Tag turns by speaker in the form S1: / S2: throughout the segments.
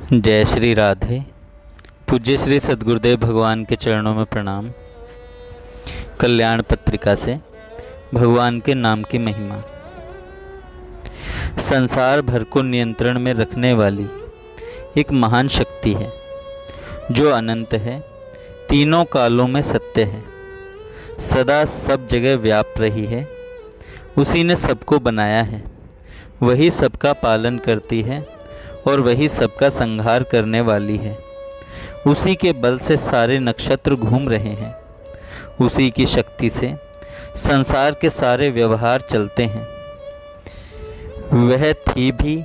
S1: जय श्री राधे। पूज्य श्री सद्गुरुदेव भगवान के चरणों में प्रणाम। कल्याण पत्रिका से भगवान के नाम की महिमा। संसार भर को नियंत्रण में रखने वाली एक महान शक्ति है जो अनंत है, तीनों कालों में सत्य है, सदा सब जगह व्याप्त रही है। उसी ने सबको बनाया है, वही सबका पालन करती है और वही सबका संहार करने वाली है। उसी के बल से सारे नक्षत्र घूम रहे हैं, उसी की शक्ति से संसार के सारे व्यवहार चलते हैं। वह थी भी,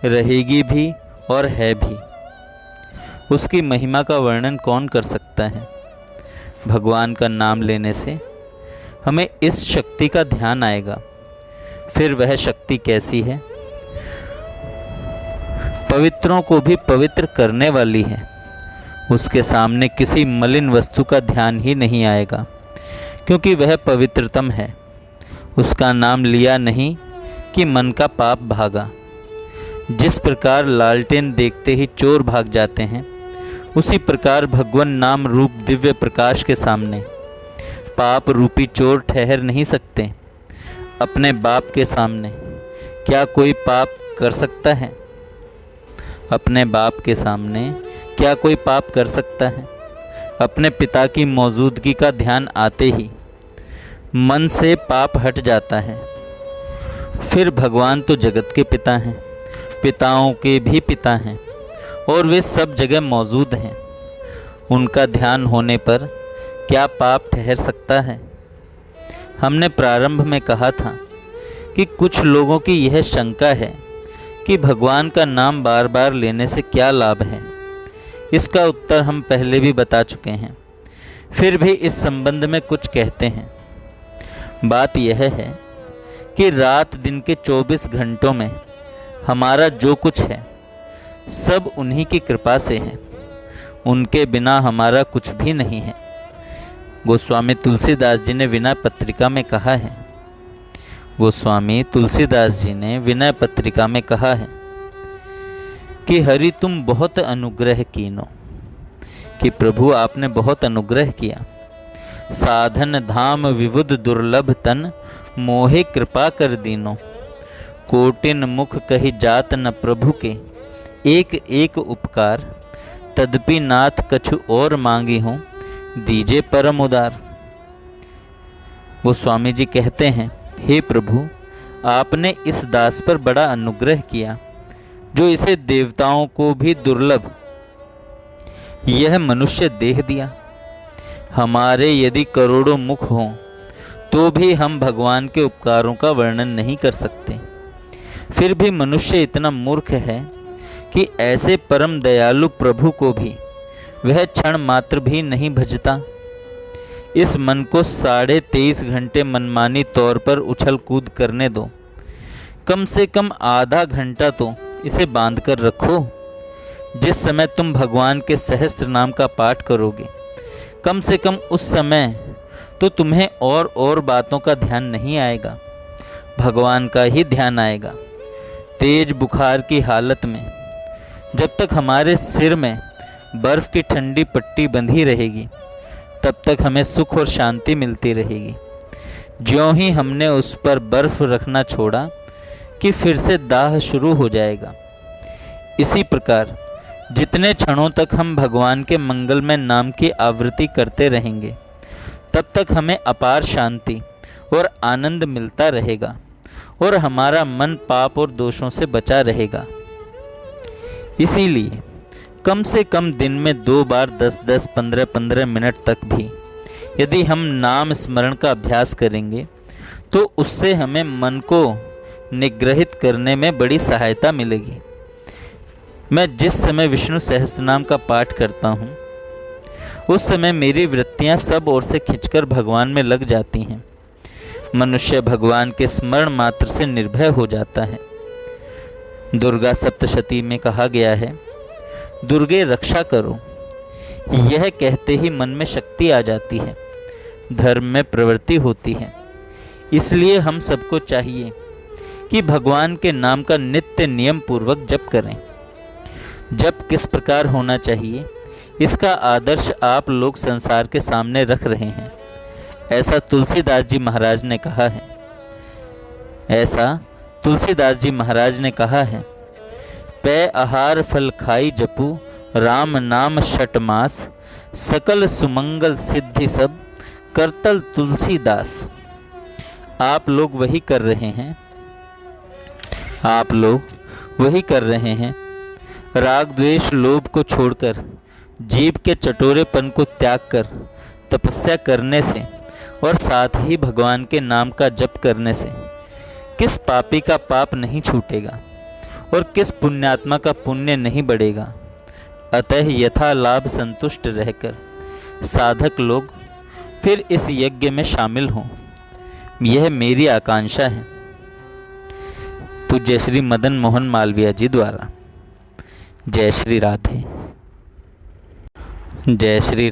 S1: रहेगी भी और है भी। उसकी महिमा का वर्णन कौन कर सकता है। भगवान का नाम लेने से हमें इस शक्ति का ध्यान आएगा। फिर वह शक्ति कैसी है? पवित्रों को भी पवित्र करने वाली है। उसके सामने किसी मलिन वस्तु का ध्यान ही नहीं आएगा, क्योंकि वह पवित्रतम है। उसका नाम लिया नहीं कि मन का पाप भागा। जिस प्रकार लालटेन देखते ही चोर भाग जाते हैं, उसी प्रकार भगवान नाम रूप दिव्य प्रकाश के सामने पाप रूपी चोर ठहर नहीं सकते। अपने बाप के सामने क्या कोई पाप कर सकता है? अपने बाप के सामने क्या कोई पाप कर सकता है? अपने पिता की मौजूदगी का ध्यान आते ही मन से पाप हट जाता है। फिर भगवान तो जगत के पिता हैं, पिताओं के भी पिता हैं और वे सब जगह मौजूद हैं। उनका ध्यान होने पर क्या पाप ठहर सकता है? हमने प्रारंभ में कहा था कि कुछ लोगों की यह शंका है कि भगवान का नाम बार बार लेने से क्या लाभ है। इसका उत्तर हम पहले भी बता चुके हैं, फिर भी इस संबंध में कुछ कहते हैं। बात यह है कि रात दिन के 24 घंटों में हमारा जो कुछ है सब उन्हीं की कृपा से है। उनके बिना हमारा कुछ भी नहीं है। गोस्वामी तुलसीदास जी ने विनय पत्रिका में कहा है, गोस्वामी तुलसीदास जी ने विनय पत्रिका में कहा है कि हरि तुम बहुत अनुग्रह कीनो, कि प्रभु आपने बहुत अनुग्रह किया। साधन धाम विबुध दुर्लभ तन, मोहे कृपा कर दीनो। कोटिन मुख कही जात न प्रभु के, एक एक उपकार। तदपि नाथ कछु और मांगी हूँ, दीजे परम उदार। वो स्वामी जी कहते हैं, हे प्रभु, आपने इस दास पर बड़ा अनुग्रह किया जो इसे देवताओं को भी दुर्लभ यह मनुष्य देह दिया। हमारे यदि करोड़ों मुख हों तो भी हम भगवान के उपकारों का वर्णन नहीं कर सकते। फिर भी मनुष्य इतना मूर्ख है कि ऐसे परम दयालु प्रभु को भी वह क्षण मात्र भी नहीं भजता। इस मन को 23.5 घंटे मनमानी तौर पर उछल कूद करने दो। कम से कम आधा घंटा तो इसे बांध कर रखो। जिस समय तुम भगवान के सहस्त्र नाम का पाठ करोगे, कम से कम उस समय तो तुम्हें और बातों का ध्यान नहीं आएगा, भगवान का ही ध्यान आएगा। तेज बुखार की हालत में जब तक हमारे सिर में बर्फ़ की ठंडी पट्टी बंधी रहेगी, तब तक हमें सुख और शांति मिलती रहेगी। ज्यों ही हमने उस पर बर्फ़ रखना छोड़ा कि फिर से दाह शुरू हो जाएगा। इसी प्रकार जितने क्षणों तक हम भगवान के मंगलमय नाम की आवृत्ति करते रहेंगे, तब तक हमें अपार शांति और आनंद मिलता रहेगा और हमारा मन पाप और दोषों से बचा रहेगा। इसीलिए कम से कम दिन में 2 बार 10-10, 15-15 मिनट तक भी यदि हम नाम स्मरण का अभ्यास करेंगे तो उससे हमें मन को निग्रहित करने में बड़ी सहायता मिलेगी। मैं जिस समय विष्णु सहस्त्रनाम का पाठ करता हूँ, उस समय मेरी वृत्तियाँ सब ओर से खिंचकर भगवान में लग जाती हैं। मनुष्य भगवान के स्मरण मात्र से निर्भय हो जाता है। दुर्गा सप्तशती में कहा गया है, दुर्गे रक्षा करो। यह कहते ही मन में शक्ति आ जाती है, धर्म में प्रवृत्ति होती है। इसलिए हम सबको चाहिए कि भगवान के नाम का नित्य नियम पूर्वक जप करें। जप किस प्रकार होना चाहिए, इसका आदर्श आप लोग संसार के सामने रख रहे हैं। ऐसा तुलसीदास जी महाराज ने कहा है। पै आहार फल खाई जपू, राम नाम शट मास, सकल सुमंगल सिद्धि सब, करतल तुलसीदास। आप लोग वही कर रहे हैं। राग द्वेष लोभ को छोड़कर, जीव के चटोरेपन को त्याग कर तपस्या करने से और साथ ही भगवान के नाम का जप करने से किस पापी का पाप नहीं छूटेगा और किस पुण्यात्मा का पुण्य नहीं बढ़ेगा। अतः यथा लाभ संतुष्ट रहकर साधक लोग फिर इस यज्ञ में शामिल हों, यह मेरी आकांक्षा है। पूज्य श्री मदन मोहन मालवीय जी द्वारा। जय श्री राधे। जय श्री